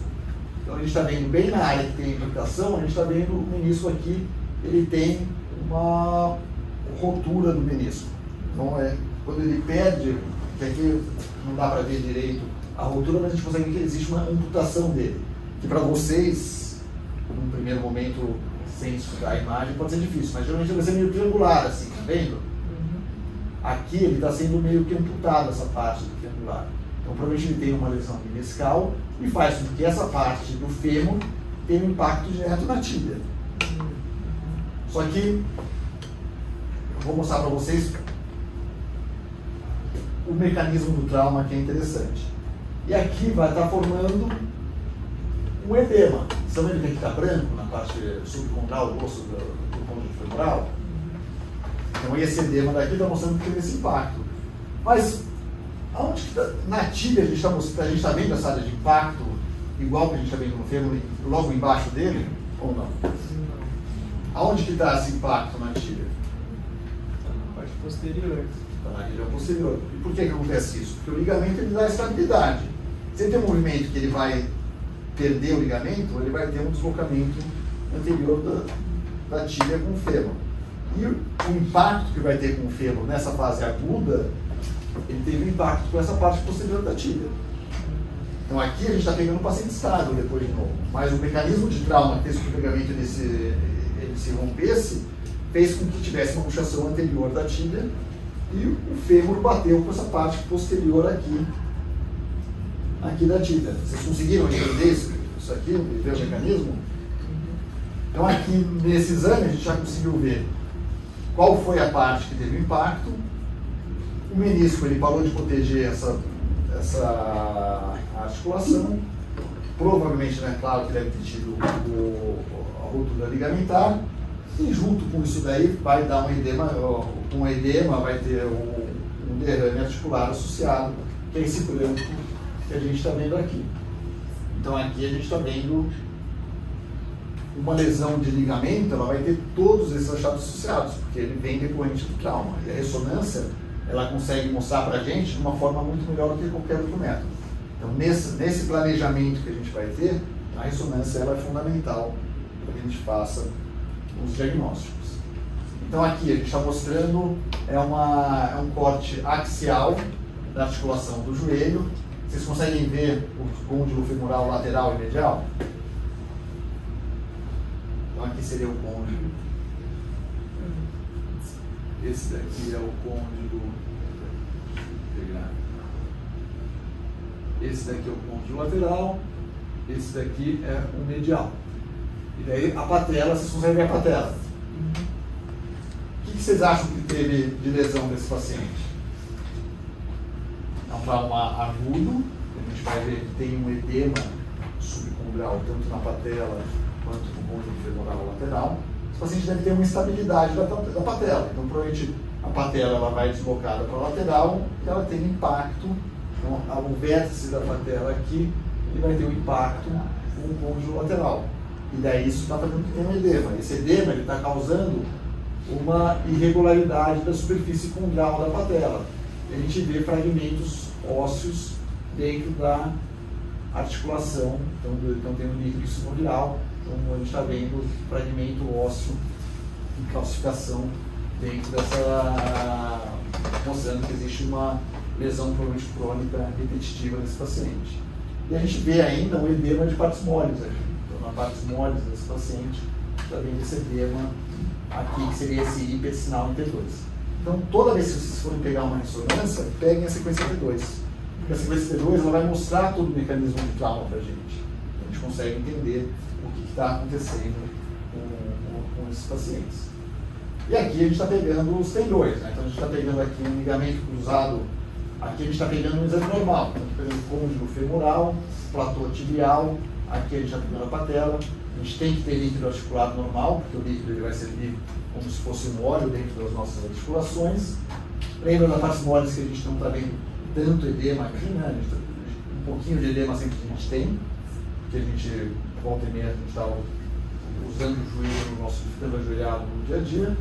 Então a gente está vendo bem na área que tem impactação, a gente está vendo o menisco aqui, ele tem uma rotura do menisco. Então quando ele perde, que aqui não dá para ver direito a rotura, mas a gente consegue ver que existe uma amputação dele. Que para vocês, num primeiro momento, sem estudar a imagem, pode ser difícil, mas geralmente vai ser meio triangular, assim, tá vendo? Aqui ele está sendo meio que amputado, essa parte do triangular. Então provavelmente ele tem uma lesão meniscal e faz com que essa parte do fêmur tenha um impacto direto na tíbia. Só que eu vou mostrar para vocês o mecanismo do trauma, que é interessante. E aqui vai estar formando um edema. Estão vendo que aqui está branco na parte subcondral do osso do côndilo femoral? Então esse edema daqui está mostrando que tem esse impacto. Mas aonde que tá? Na tíbia a gente está vendo essa área de impacto igual que a gente está vendo no fêmur, logo embaixo dele? Ou não? Aonde que está esse impacto na tíbia? Na parte posterior. Está na região posterior. E por que acontece isso? Porque o ligamento ele dá estabilidade. Se ele tem um movimento que ele vai perder o ligamento, ele vai ter um deslocamento anterior da tíbia com o fêmur. E o impacto que vai ter com o fêmur nessa fase aguda, ele teve um impacto com essa parte posterior da tíbia. Então aqui a gente está pegando um paciente estável depois de novo. Mas o mecanismo de trauma que fez com que o ligamento ele se rompesse, fez com que tivesse uma luxação anterior da tíbia e o fêmur bateu com essa parte posterior aqui da tíbia. Vocês conseguiram entender isso aqui, ver o mecanismo? Então aqui nesse exame a gente já conseguiu ver qual foi a parte que teve o impacto. O menisco ele parou de proteger essa articulação. Provavelmente, né, claro que deve ter tido a ruptura ligamentar. E junto com isso daí vai dar um edema, vai ter um derrame articular associado, que é esse branco que a gente está vendo aqui. Então aqui a gente está vendo uma lesão de ligamento, ela vai ter todos esses achados associados, porque ele vem decorrente do trauma. E a ressonância, ela consegue mostrar para a gente de uma forma muito melhor do que qualquer outro método. Então nesse planejamento que a gente vai ter, a ressonância ela é fundamental para que a gente faça os diagnósticos. Então aqui a gente está mostrando um corte axial da articulação do joelho. Vocês conseguem ver o côndilo femoral lateral e medial? Então aqui seria o côndilo. Esse daqui é o côndilo. Esse daqui é o côndilo lateral. Esse daqui é o medial. E daí a patela, vocês conseguem ver a patela. O que vocês acham que teve de lesão desse paciente? É um trauma agudo, a gente vai ver que tem um edema subcondral, tanto na patela quanto no côndilo femoral lateral. os pacientes devem ter uma instabilidade da patela. Então, provavelmente, a patela ela vai deslocada para a lateral e ela tem impacto. Então, o vértice da patela aqui ele vai ter um impacto com o côndilo lateral. E daí isso está fazendo que tenha um edema. Esse edema está causando uma irregularidade da superfície condral da patela. E a gente vê fragmentos ósseos dentro da articulação. Então tem um líquido sinovial. Então a gente está vendo fragmento ósseo em calcificação dentro dessa, mostrando que existe uma lesão provavelmente crônica repetitiva nesse paciente. E a gente vê ainda um edema de partes moles aqui. Então na partes moles desse paciente está vendo esse edema aqui, que seria esse hipersinal em T2. Então toda vez que vocês forem pegar uma ressonância, peguem a sequência T2. Porque a sequência T2 ela vai mostrar todo o mecanismo de trauma para a gente. A gente consegue entender o que está acontecendo com esses pacientes. E aqui a gente está pegando os tendões, né? Então a gente está pegando aqui um ligamento cruzado, aqui a gente está pegando um exame normal, então a gente está pegando côndilo femoral, platô tibial, aqui a gente está pegando a patela. A gente tem que ter líquido articulado normal, porque o líquido ele vai servir como se fosse um óleo dentro das nossas articulações. Lembra da partes moles que a gente não está vendo tanto edema aqui, né? Um pouquinho de edema sempre que a gente tem, porque a gente, volta e meia, a gente está usando o joelho no nosso, ficando ajoelhado no dia a dia.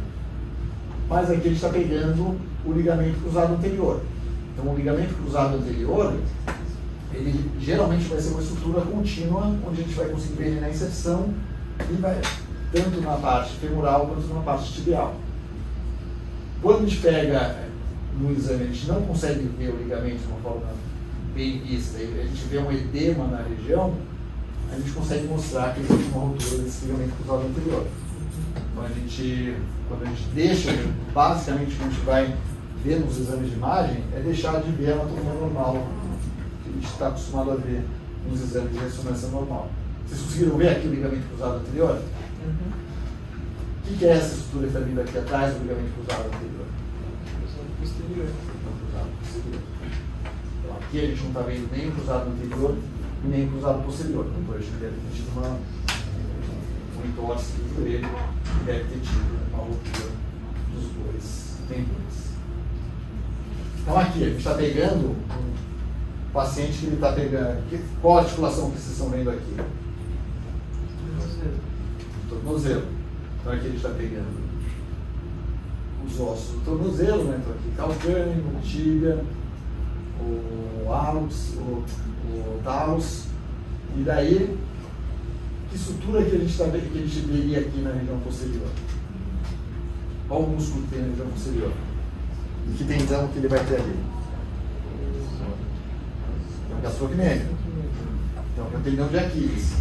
Mas aqui a gente está pegando o ligamento cruzado anterior. Então o ligamento cruzado anterior, ele geralmente vai ser uma estrutura contínua, onde a gente vai conseguir ver ele na inserção, e vai, tanto na parte femoral quanto na parte tibial. Quando a gente pega no exame, a gente não consegue ver o ligamento de uma forma bem vista, a gente vê um edema na região, a gente consegue mostrar que existe uma ruptura desse ligamento cruzado anterior. Então quando a gente deixa, basicamente o que a gente vai ver nos exames de imagem é deixar de ver a anatomia normal que a gente está acostumado a ver nos exames de ressonância normal. Vocês conseguiram ver aqui o ligamento cruzado anterior? O que é essa estrutura que está vindo aqui atrás do ligamento cruzado anterior? Posterior. Cruzado posterior. Então aqui a gente não está vendo nem o cruzado anterior e nem o cruzado posterior. Então a gente deve ter tido uma entorse do joelho e deve ter tido uma ruptura dos dois tendões. Então aqui a gente está pegando um paciente que ele está pegando. Qual a articulação que vocês estão vendo aqui? Tornozelo. Então aqui a gente está pegando os ossos do tornozelo, né? Então aqui calcâneo, tíbia, o hálux, o talus, e daí que estrutura que a gente veria aqui na região posterior? Qual o músculo que tem na região posterior? E que tendão que ele vai ter ali? É o gastrocnêmio. Então é o tendão de Aquiles.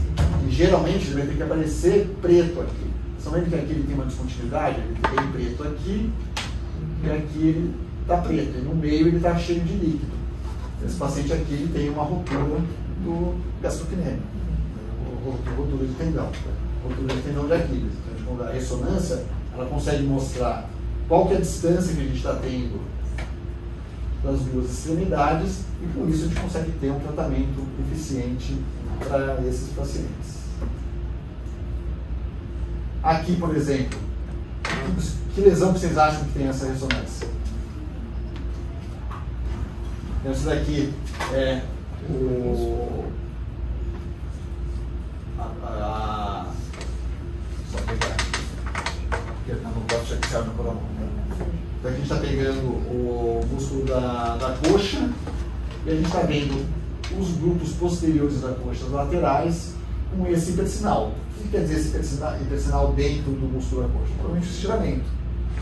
E geralmente ele vai ter que aparecer preto aqui. Você lembra que aqui ele tem uma descontinuidade? Ele tem preto aqui, e aqui ele está preto, e no meio ele está cheio de líquido. Esse paciente aqui ele tem uma ruptura do gastrocnêmio, ruptura do tendão, ruptura do tendão de Aquiles. Então, quando a ressonância ela consegue mostrar qual que é a distância que a gente está tendo das duas extremidades, e por isso a gente consegue ter um tratamento eficiente para esses pacientes. Aqui, por exemplo, que lesão que vocês acham que tem essa ressonância? Então, isso daqui é só pegar porque eu não posso checar no coração. Então aqui a gente está pegando o músculo da coxa e a gente está vendo os grupos posteriores da coxa, os laterais, com esse hipersinal. O que quer dizer esse hipersinal dentro do músculo da coxa? Provavelmente o estiramento.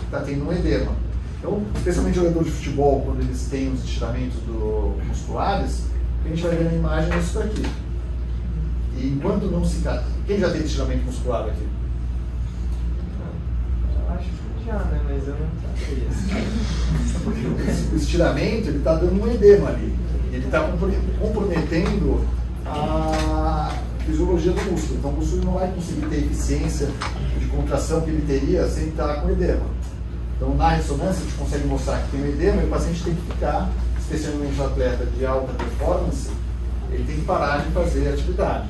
Está tendo um edema. Então, especialmente jogadores de futebol, quando eles têm os estiramentos musculares, o que a gente vai ver na imagem é isso daqui. E enquanto não cicatriza... Quem já teve estiramento muscular aqui? Eu acho que já, né? Mas eu não sabia. Porque o estiramento está dando um edema ali. Ele está comprometendo a fisiologia do músculo. Então o músculo não vai conseguir ter eficiência de contração que ele teria sem estar com edema. Então, na ressonância, a gente consegue mostrar que tem um edema e o paciente tem que ficar, especialmente o atleta de alta performance, ele tem que parar de fazer a atividade.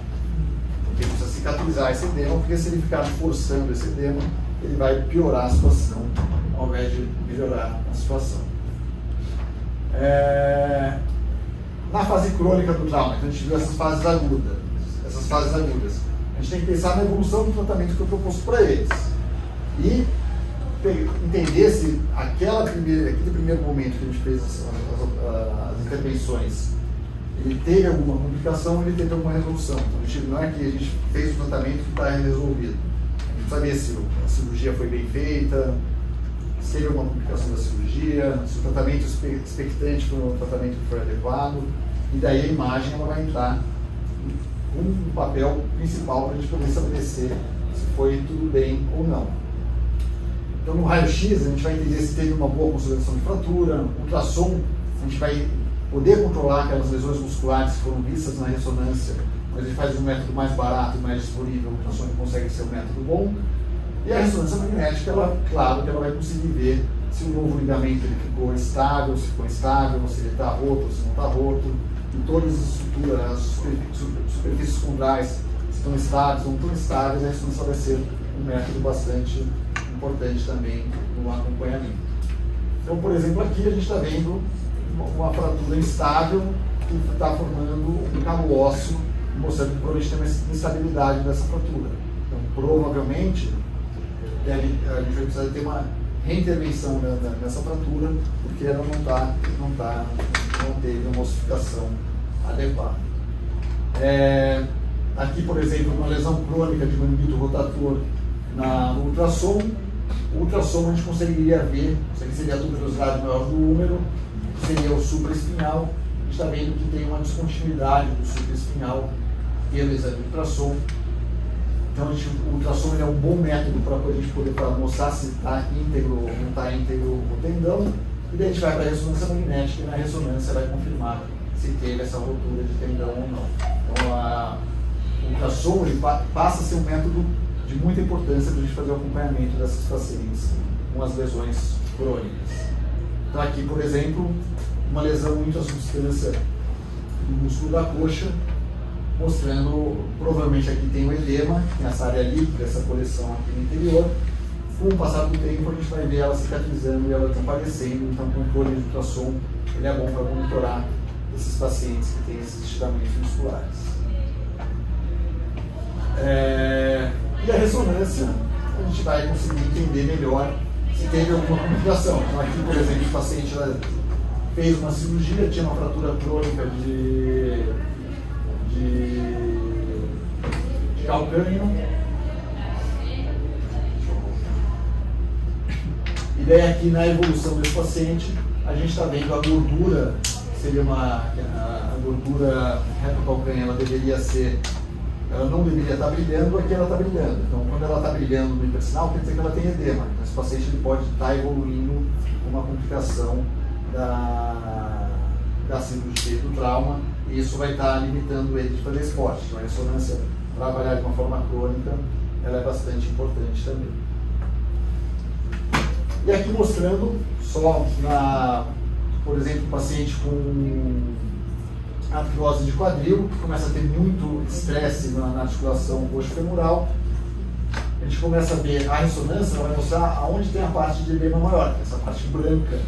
Porque ele precisa cicatrizar esse edema, porque se ele ficar forçando esse edema, ele vai piorar a situação, ao invés de melhorar a situação. Na fase crônica do trauma, então a gente viu essas fases agudas. A gente tem que pensar na evolução do tratamento que foi proposto para eles. E entender se aquele primeiro momento que a gente fez as intervenções, ele teve alguma complicação, ele teve alguma resolução. Então, não é que a gente fez o tratamento que está resolvido. A gente saber se a cirurgia foi bem feita, se teve alguma complicação da cirurgia, se o tratamento expectante foi um tratamento que foi adequado, e daí a imagem ela vai entrar com um papel principal para a gente poder estabelecer se foi tudo bem ou não. Então, no raio-x, a gente vai entender se teve uma boa consolidação de fratura, ultrassom, a gente vai poder controlar aquelas lesões musculares que foram vistas na ressonância, mas a gente faz um método mais barato e mais disponível, o ultrassom consegue ser um método bom. E a ressonância magnética, claro que ela vai conseguir ver se o novo ligamento ele ficou estável, se ficou instável, se ele está roto ou se não está roto, e todas as estruturas, as superfícies condrais, se estão estáveis ou não estão estáveis, a ressonância vai ser um método bastante importante também no acompanhamento. Então, por exemplo, aqui a gente está vendo uma fratura instável que está formando um cabo ósseo, mostrando que provavelmente tem uma instabilidade dessa fratura. Então, provavelmente, a gente vai precisar ter uma reintervenção nessa fratura, porque ela não teve uma ossificação adequada. Aqui, por exemplo, uma lesão crônica de manguito rotator no ultrassom. O ultrassom a gente conseguiria ver, seria a tuberosidade maior do húmero, seria o supraespinhal. A gente está vendo que tem uma descontinuidade do supraespinhal pelo exame de ultrassom. Então, o ultrassom é um bom método para a gente poder mostrar se está íntegro ou não está íntegro o tendão. E daí a gente vai para a ressonância magnética e na ressonância vai confirmar se teve essa ruptura de tendão ou não. Então, o ultrassom ele passa a ser um método de muita importância para a gente fazer o acompanhamento dessas pacientes com as lesões crônicas. Então, aqui, por exemplo, uma lesão muito à substância do músculo da coxa, mostrando, provavelmente aqui tem o edema, tem essa área líquida, essa coleção aqui no interior. Com o passar do tempo, a gente vai ver ela cicatrizando e ela desaparecendo. Então, o controle de ultrassom ele é bom para monitorar esses pacientes que têm esses estiramentos musculares. E a ressonância, a gente vai conseguir entender melhor se teve alguma complicação. Então, aqui, por exemplo, o paciente fez uma cirurgia, tinha uma fratura crônica de calcâneo. E daí aqui na evolução desse paciente, a gente está vendo a gordura, seria a gordura retocalcânea, ela não deveria estar brilhando, aqui ela está brilhando. Então, quando ela está brilhando no intersinal, quer dizer que ela tem edema. Então, esse paciente ele pode estar evoluindo com uma complicação da cirurgia do trauma, e isso vai estar limitando ele de fazer esporte. Então, a ressonância, trabalhar de uma forma crônica, ela é bastante importante também. E aqui mostrando só, por exemplo, um paciente com artrose de quadril, que começa a ter muito estresse na articulação coxo-femoral. A gente começa a ver a ressonância, vai mostrar aonde tem a parte de edema maior, essa parte branca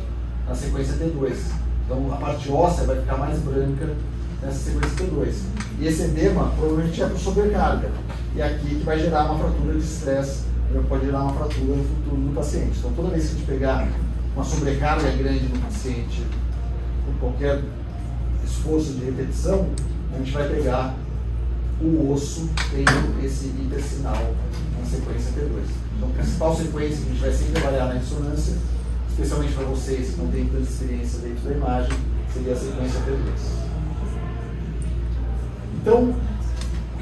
na sequência T2. Então a parte óssea vai ficar mais branca nessa sequência T2. E esse edema provavelmente é por sobrecarga. E aqui que vai gerar uma fratura de estresse, pode gerar uma fratura no futuro do paciente. Então toda vez que a gente pegar uma sobrecarga grande no paciente, por qualquer esforço de repetição, a gente vai pegar o osso tendo esse intersinal na sequência T2. Então a principal sequência que a gente vai sempre trabalhar na ressonância, especialmente para vocês que não têm tanta experiência dentro da imagem, seria a sequência T2. Então, o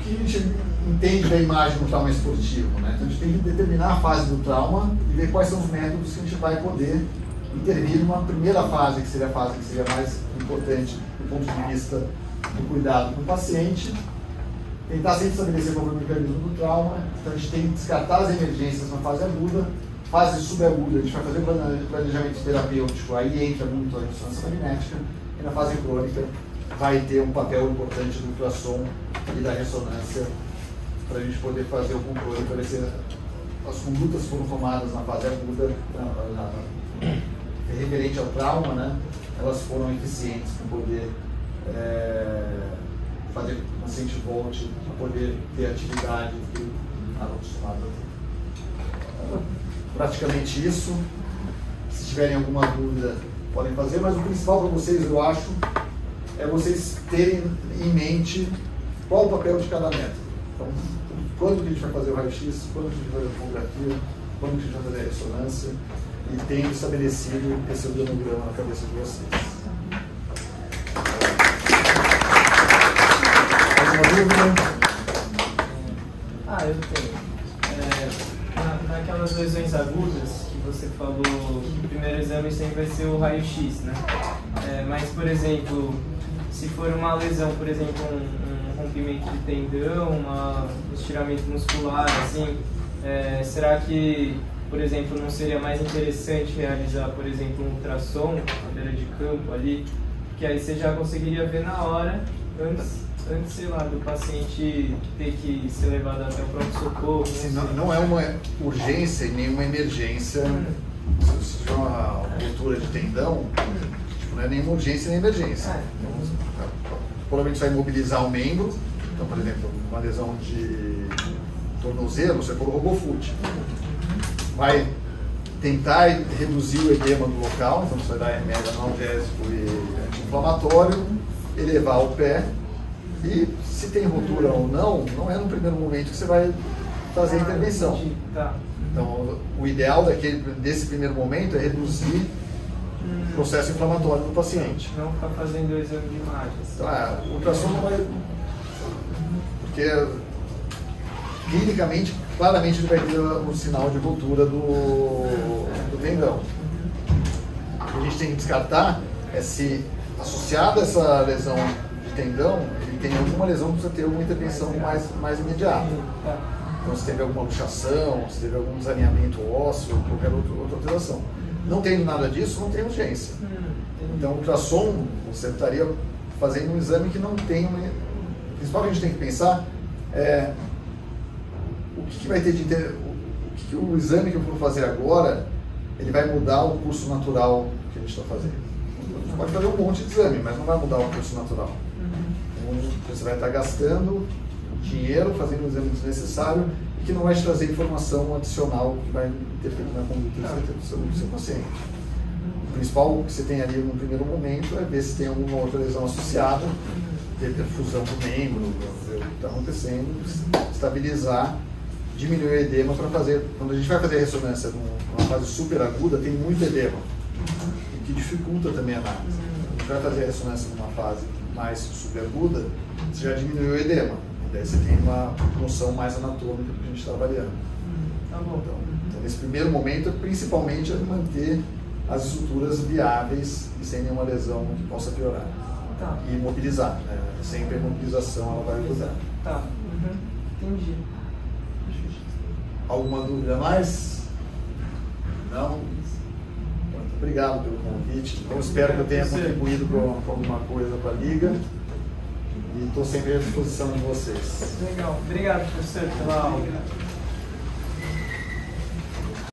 que a gente entende da imagem no trauma esportivo, né? Então a gente tem que determinar a fase do trauma e ver quais são os métodos que a gente vai poder intervir numa primeira fase, que seria a fase que seria mais importante do ponto de vista do cuidado com o paciente, tentar sempre estabelecer qual é o mecanismo do trauma. Então a gente tem que descartar as emergências na fase aguda, fase subaguda a gente vai fazer planejamento terapêutico, aí entra muito a ressonância magnética, e na fase crônica vai ter um papel importante do ultrassom e da ressonância para a gente poder fazer o controle, para ver se as condutas foram tomadas na fase aguda, referente ao trauma, né, elas foram eficientes para poder fazer que o paciente volte a poder ter atividade que ele estava acostumado a ter. Praticamente isso. Se tiverem alguma dúvida, podem fazer, mas o principal para vocês, eu acho, é vocês terem em mente qual o papel de cada método. Então, quando que a gente vai fazer o raio-x, quando que a gente vai fazer a tomografia, quando que a gente vai fazer a ressonância, e tendo estabelecido esse organograma na cabeça de vocês. Alguma dúvida? Eu tenho. Naquelas lesões agudas que você falou que o primeiro exame sempre vai ser o raio-x, né? Mas, por exemplo, se for uma lesão, por exemplo, um rompimento de tendão, um estiramento muscular, assim, será que, por exemplo, não seria mais interessante realizar, por exemplo, um ultrassom à beira de campo ali, que aí você já conseguiria ver na hora, antes, sei lá, do paciente ter que ser levado até o pronto-socorro? Não é uma urgência e nenhuma emergência. Se tiver uma ruptura de tendão, não é nenhuma urgência nem emergência. Então, provavelmente vai imobilizar o membro. Então, por exemplo, uma lesão de tornozelo, você for o RoboFoot. Vai tentar reduzir o edema do local, então você vai dar remédio analgésico e anti-inflamatório, elevar o pé. E se tem rotura ou não, não é no primeiro momento que você vai fazer a intervenção. Então, o ideal desse primeiro momento é reduzir o processo inflamatório do paciente. Não ficar fazendo o exame de imagem. Então, o ultrassom não vai... Porque, clinicamente, claramente ele vai ter um sinal de ruptura do tendão. O que a gente tem que descartar é se, associado a essa lesão de tendão, ele tem alguma lesão que precisa ter alguma intervenção mais imediata. Então, se teve alguma luxação, se teve algum desalinhamento ósseo, qualquer outra alteração. Não tendo nada disso, não tem urgência. Então, o ultrassom, você estaria fazendo um exame que não tem... O principal que a gente tem que pensar é o que vai ter de o exame que eu for fazer agora, ele vai mudar o curso natural que a gente está fazendo. A gente pode fazer um monte de exame, mas não vai mudar o curso natural. Você vai estar gastando dinheiro fazendo um exame desnecessário e que não vai te trazer informação adicional que vai interferir na conduta do seu paciente. O principal que você tem ali no primeiro momento é ver se tem alguma outra lesão associada, ter fusão do membro, ver o que está acontecendo, estabilizar, diminuir o edema para fazer. Quando a gente vai fazer a ressonância numa fase super aguda, tem muito edema, o que dificulta também a análise. Quando a gente vai fazer a ressonância numa fase mais subaguda, você já diminuiu o edema. Daí você tem uma noção mais anatômica do que a gente está avaliando. Tá bom. Então, nesse primeiro momento, principalmente, é manter as estruturas viáveis e sem nenhuma lesão que possa piorar. Tá. E imobilizar, né? Sempre a imobilização ela vai ajudar. Tá. Entendi. Alguma dúvida a mais? Não? Muito obrigado pelo convite. Então, espero que eu tenha contribuído com alguma coisa para a Liga. E estou sempre à disposição de vocês. Legal. Obrigado, professor, pela aula.